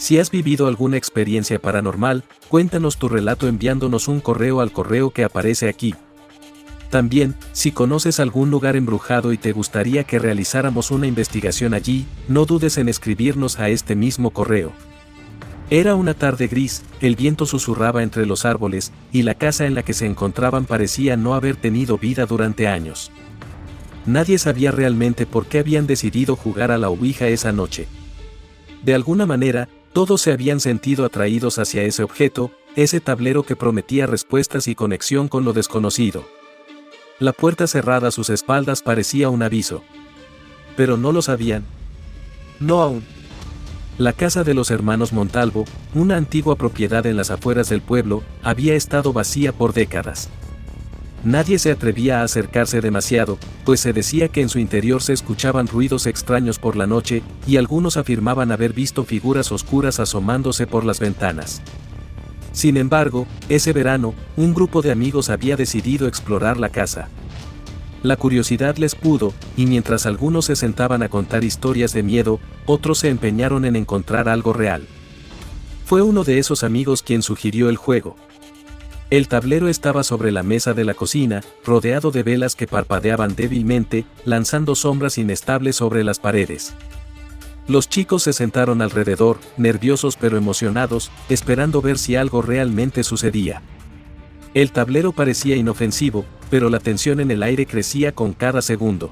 Si has vivido alguna experiencia paranormal, cuéntanos tu relato enviándonos un correo al correo que aparece aquí. También, si conoces algún lugar embrujado y te gustaría que realizáramos una investigación allí, no dudes en escribirnos a este mismo correo. Era una tarde gris, el viento susurraba entre los árboles, y la casa en la que se encontraban parecía no haber tenido vida durante años. Nadie sabía realmente por qué habían decidido jugar a la ouija esa noche. De alguna manera, todos se habían sentido atraídos hacia ese objeto, ese tablero que prometía respuestas y conexión con lo desconocido. La puerta cerrada a sus espaldas parecía un aviso. Pero no lo sabían. No aún. La casa de los hermanos Montalvo, una antigua propiedad en las afueras del pueblo, había estado vacía por décadas. Nadie se atrevía a acercarse demasiado, pues se decía que en su interior se escuchaban ruidos extraños por la noche, y algunos afirmaban haber visto figuras oscuras asomándose por las ventanas. Sin embargo, ese verano, un grupo de amigos había decidido explorar la casa. La curiosidad les pudo, y mientras algunos se sentaban a contar historias de miedo, otros se empeñaron en encontrar algo real. Fue uno de esos amigos quien sugirió el juego. El tablero estaba sobre la mesa de la cocina, rodeado de velas que parpadeaban débilmente, lanzando sombras inestables sobre las paredes. Los chicos se sentaron alrededor, nerviosos pero emocionados, esperando ver si algo realmente sucedía. El tablero parecía inofensivo, pero la tensión en el aire crecía con cada segundo.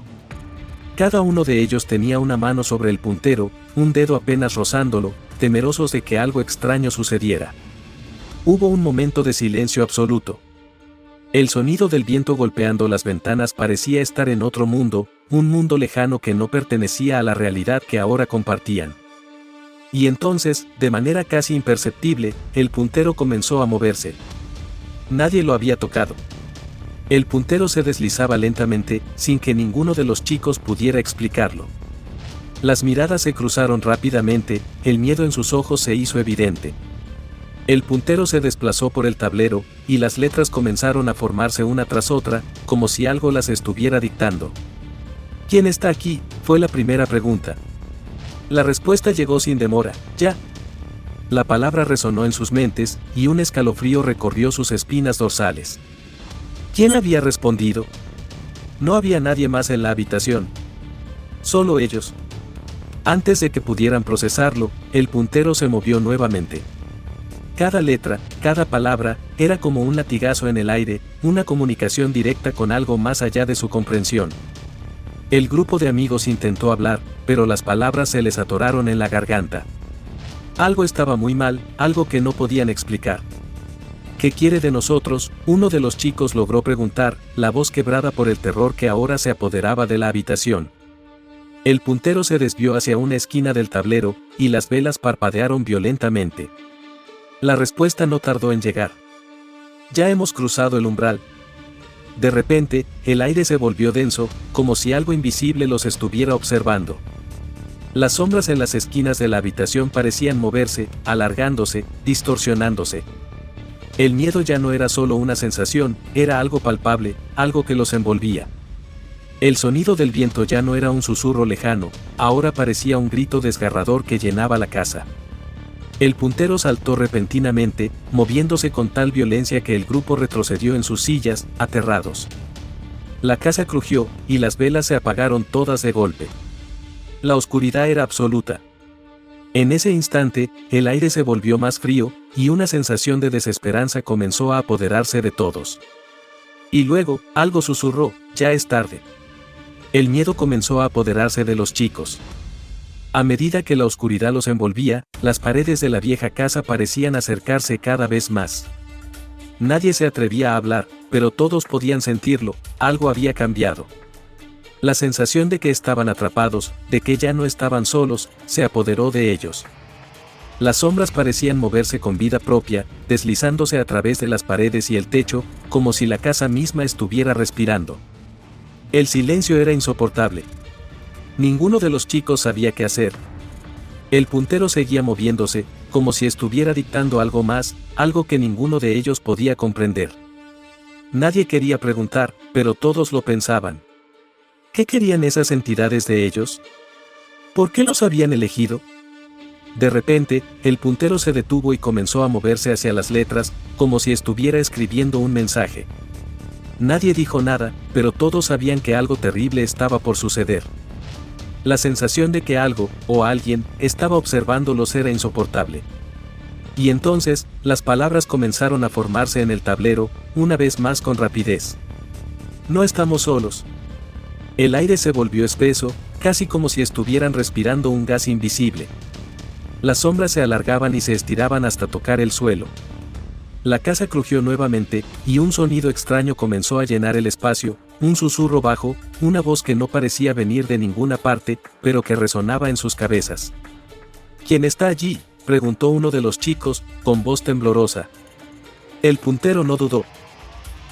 Cada uno de ellos tenía una mano sobre el puntero, un dedo apenas rozándolo, temerosos de que algo extraño sucediera. Hubo un momento de silencio absoluto. El sonido del viento golpeando las ventanas parecía estar en otro mundo, un mundo lejano que no pertenecía a la realidad que ahora compartían. Y entonces, de manera casi imperceptible, el puntero comenzó a moverse. Nadie lo había tocado. El puntero se deslizaba lentamente, sin que ninguno de los chicos pudiera explicarlo. Las miradas se cruzaron rápidamente, el miedo en sus ojos se hizo evidente. El puntero se desplazó por el tablero, y las letras comenzaron a formarse una tras otra, como si algo las estuviera dictando. ¿Quién está aquí?, fue la primera pregunta. La respuesta llegó sin demora, ya. La palabra resonó en sus mentes, y un escalofrío recorrió sus espinas dorsales. ¿Quién había respondido? No había nadie más en la habitación. Solo ellos. Antes de que pudieran procesarlo, el puntero se movió nuevamente. Cada letra, cada palabra, era como un latigazo en el aire, una comunicación directa con algo más allá de su comprensión. El grupo de amigos intentó hablar, pero las palabras se les atoraron en la garganta. Algo estaba muy mal, algo que no podían explicar. ¿Qué quiere de nosotros?, uno de los chicos logró preguntar, la voz quebrada por el terror que ahora se apoderaba de la habitación. El puntero se desvió hacia una esquina del tablero, y las velas parpadearon violentamente. La respuesta no tardó en llegar. Ya hemos cruzado el umbral. De repente, el aire se volvió denso, como si algo invisible los estuviera observando. Las sombras en las esquinas de la habitación parecían moverse, alargándose, distorsionándose. El miedo ya no era solo una sensación, era algo palpable, algo que los envolvía. El sonido del viento ya no era un susurro lejano, ahora parecía un grito desgarrador que llenaba la casa. El puntero saltó repentinamente, moviéndose con tal violencia que el grupo retrocedió en sus sillas, aterrados. La casa crujió, y las velas se apagaron todas de golpe. La oscuridad era absoluta. En ese instante, el aire se volvió más frío, y una sensación de desesperanza comenzó a apoderarse de todos. Y luego, algo susurró, ya es tarde. El miedo comenzó a apoderarse de los chicos. A medida que la oscuridad los envolvía, las paredes de la vieja casa parecían acercarse cada vez más. Nadie se atrevía a hablar, pero todos podían sentirlo, algo había cambiado. La sensación de que estaban atrapados, de que ya no estaban solos, se apoderó de ellos. Las sombras parecían moverse con vida propia, deslizándose a través de las paredes y el techo, como si la casa misma estuviera respirando. El silencio era insoportable. Ninguno de los chicos sabía qué hacer. El puntero seguía moviéndose, como si estuviera dictando algo más, algo que ninguno de ellos podía comprender. Nadie quería preguntar, pero todos lo pensaban. ¿Qué querían esas entidades de ellos? ¿Por qué los habían elegido? De repente, el puntero se detuvo y comenzó a moverse hacia las letras, como si estuviera escribiendo un mensaje. Nadie dijo nada, pero todos sabían que algo terrible estaba por suceder. La sensación de que algo, o alguien, estaba observándolos era insoportable. Y entonces, las palabras comenzaron a formarse en el tablero, una vez más con rapidez. No estamos solos. El aire se volvió espeso, casi como si estuvieran respirando un gas invisible. Las sombras se alargaban y se estiraban hasta tocar el suelo. La casa crujió nuevamente, y un sonido extraño comenzó a llenar el espacio, un susurro bajo, una voz que no parecía venir de ninguna parte, pero que resonaba en sus cabezas. ¿Quién está allí?, preguntó uno de los chicos, con voz temblorosa. El puntero no dudó.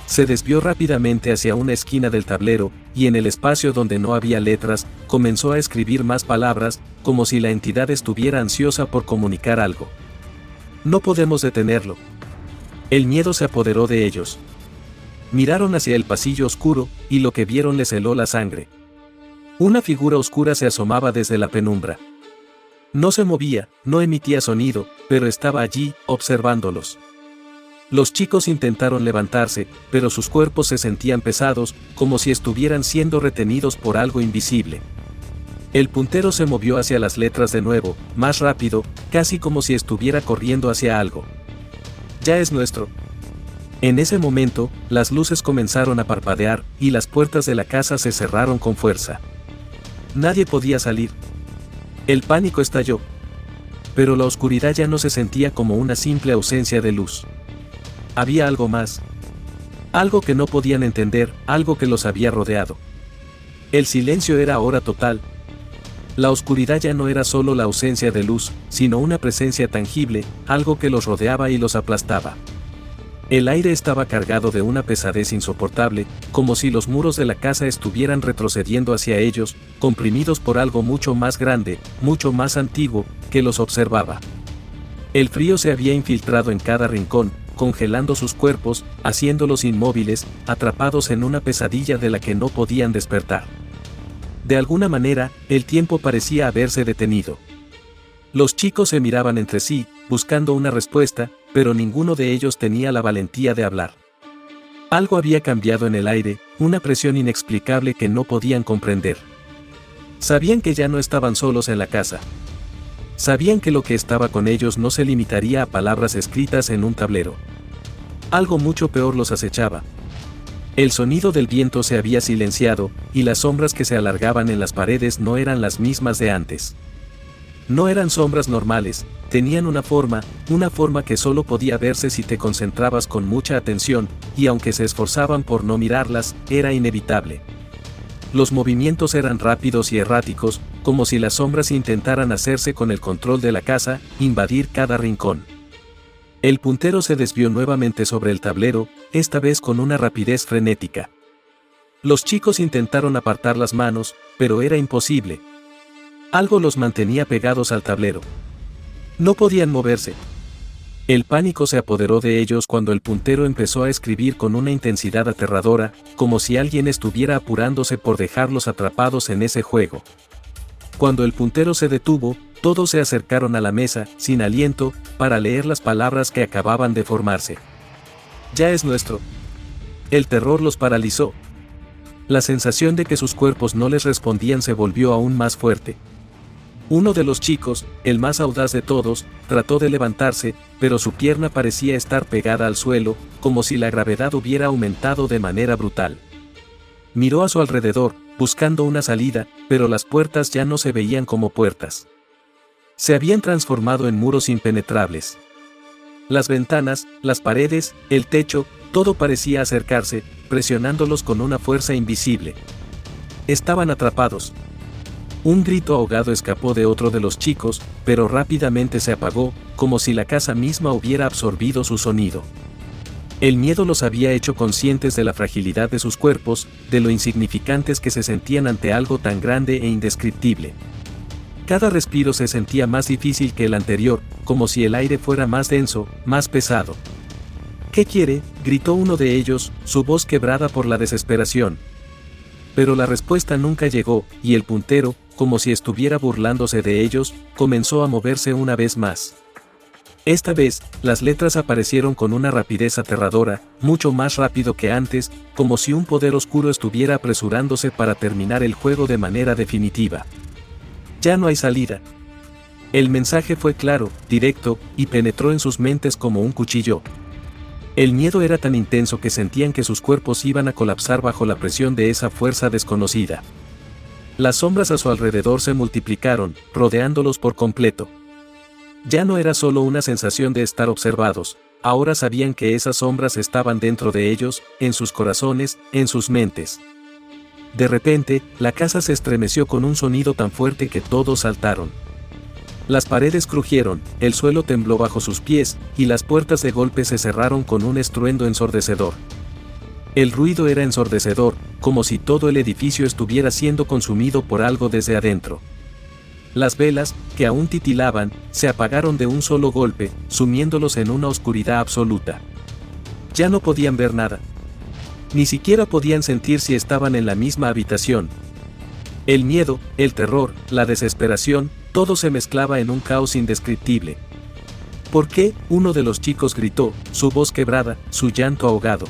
Se desvió rápidamente hacia una esquina del tablero, y en el espacio donde no había letras, comenzó a escribir más palabras, como si la entidad estuviera ansiosa por comunicar algo. No podemos detenerlo. El miedo se apoderó de ellos. Miraron hacia el pasillo oscuro, y lo que vieron les heló la sangre. Una figura oscura se asomaba desde la penumbra. No se movía, no emitía sonido, pero estaba allí, observándolos. Los chicos intentaron levantarse, pero sus cuerpos se sentían pesados, como si estuvieran siendo retenidos por algo invisible. El puntero se movió hacia las letras de nuevo, más rápido, casi como si estuviera corriendo hacia algo. Ya es nuestro. En ese momento, las luces comenzaron a parpadear, y las puertas de la casa se cerraron con fuerza. Nadie podía salir. El pánico estalló. Pero la oscuridad ya no se sentía como una simple ausencia de luz. Había algo más. Algo que no podían entender, algo que los había rodeado. El silencio era ahora total. La oscuridad ya no era solo la ausencia de luz, sino una presencia tangible, algo que los rodeaba y los aplastaba. El aire estaba cargado de una pesadez insoportable, como si los muros de la casa estuvieran retrocediendo hacia ellos, comprimidos por algo mucho más grande, mucho más antiguo, que los observaba. El frío se había infiltrado en cada rincón, congelando sus cuerpos, haciéndolos inmóviles, atrapados en una pesadilla de la que no podían despertar. De alguna manera, el tiempo parecía haberse detenido. Los chicos se miraban entre sí, buscando una respuesta, pero ninguno de ellos tenía la valentía de hablar. Algo había cambiado en el aire, una presión inexplicable que no podían comprender. Sabían que ya no estaban solos en la casa. Sabían que lo que estaba con ellos no se limitaría a palabras escritas en un tablero. Algo mucho peor los acechaba. El sonido del viento se había silenciado, y las sombras que se alargaban en las paredes no eran las mismas de antes. No eran sombras normales, tenían una forma que solo podía verse si te concentrabas con mucha atención, y aunque se esforzaban por no mirarlas, era inevitable. Los movimientos eran rápidos y erráticos, como si las sombras intentaran hacerse con el control de la casa, invadir cada rincón. El puntero se desvió nuevamente sobre el tablero, esta vez con una rapidez frenética. Los chicos intentaron apartar las manos, pero era imposible. Algo los mantenía pegados al tablero. No podían moverse. El pánico se apoderó de ellos cuando el puntero empezó a escribir con una intensidad aterradora, como si alguien estuviera apurándose por dejarlos atrapados en ese juego. Cuando el puntero se detuvo, todos se acercaron a la mesa, sin aliento, para leer las palabras que acababan de formarse. Ya es nuestro. El terror los paralizó. La sensación de que sus cuerpos no les respondían se volvió aún más fuerte. Uno de los chicos, el más audaz de todos, trató de levantarse, pero su pierna parecía estar pegada al suelo, como si la gravedad hubiera aumentado de manera brutal. Miró a su alrededor, buscando una salida, pero las puertas ya no se veían como puertas. Se habían transformado en muros impenetrables. Las ventanas, las paredes, el techo, todo parecía acercarse, presionándolos con una fuerza invisible. Estaban atrapados. Un grito ahogado escapó de otro de los chicos, pero rápidamente se apagó, como si la casa misma hubiera absorbido su sonido. El miedo los había hecho conscientes de la fragilidad de sus cuerpos, de lo insignificantes que se sentían ante algo tan grande e indescriptible. Cada respiro se sentía más difícil que el anterior, como si el aire fuera más denso, más pesado. ¿Qué quiere?, gritó uno de ellos, su voz quebrada por la desesperación. Pero la respuesta nunca llegó, y el puntero, como si estuviera burlándose de ellos, comenzó a moverse una vez más. Esta vez, las letras aparecieron con una rapidez aterradora, mucho más rápido que antes, como si un poder oscuro estuviera apresurándose para terminar el juego de manera definitiva. Ya no hay salida. El mensaje fue claro, directo, y penetró en sus mentes como un cuchillo. El miedo era tan intenso que sentían que sus cuerpos iban a colapsar bajo la presión de esa fuerza desconocida. Las sombras a su alrededor se multiplicaron, rodeándolos por completo. Ya no era solo una sensación de estar observados, ahora sabían que esas sombras estaban dentro de ellos, en sus corazones, en sus mentes. De repente, la casa se estremeció con un sonido tan fuerte que todos saltaron. Las paredes crujieron, el suelo tembló bajo sus pies, y las puertas de golpe se cerraron con un estruendo ensordecedor. El ruido era ensordecedor, como si todo el edificio estuviera siendo consumido por algo desde adentro. Las velas, que aún titilaban, se apagaron de un solo golpe, sumiéndolos en una oscuridad absoluta. Ya no podían ver nada. Ni siquiera podían sentir si estaban en la misma habitación. El miedo, el terror, la desesperación, todo se mezclaba en un caos indescriptible. ¿Por qué? Uno de los chicos gritó, su voz quebrada, su llanto ahogado.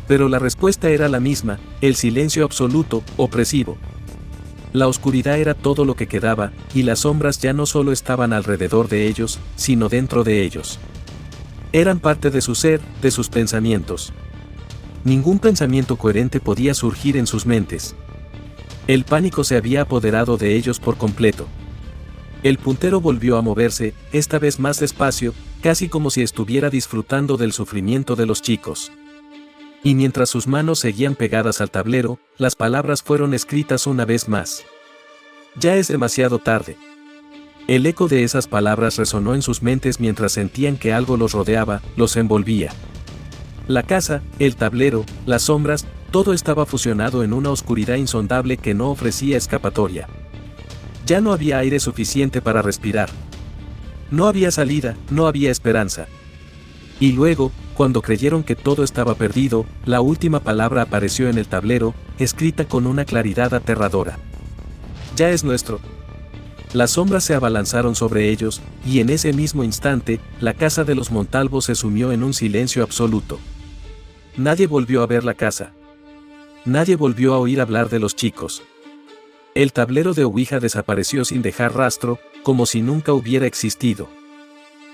Pero la respuesta era la misma, el silencio absoluto, opresivo. La oscuridad era todo lo que quedaba, y las sombras ya no solo estaban alrededor de ellos, sino dentro de ellos. Eran parte de su ser, de sus pensamientos. Ningún pensamiento coherente podía surgir en sus mentes. El pánico se había apoderado de ellos por completo. El puntero volvió a moverse, esta vez más despacio, casi como si estuviera disfrutando del sufrimiento de los chicos. Y mientras sus manos seguían pegadas al tablero, las palabras fueron escritas una vez más. Ya es demasiado tarde. El eco de esas palabras resonó en sus mentes mientras sentían que algo los rodeaba, los envolvía. La casa, el tablero, las sombras, todo estaba fusionado en una oscuridad insondable que no ofrecía escapatoria. Ya no había aire suficiente para respirar. No había salida, no había esperanza. Y luego, cuando creyeron que todo estaba perdido, la última palabra apareció en el tablero, escrita con una claridad aterradora. Ya es nuestro. Las sombras se abalanzaron sobre ellos, y en ese mismo instante, la casa de los Montalvo se sumió en un silencio absoluto. Nadie volvió a ver la casa. Nadie volvió a oír hablar de los chicos. El tablero de Ouija desapareció sin dejar rastro, como si nunca hubiera existido.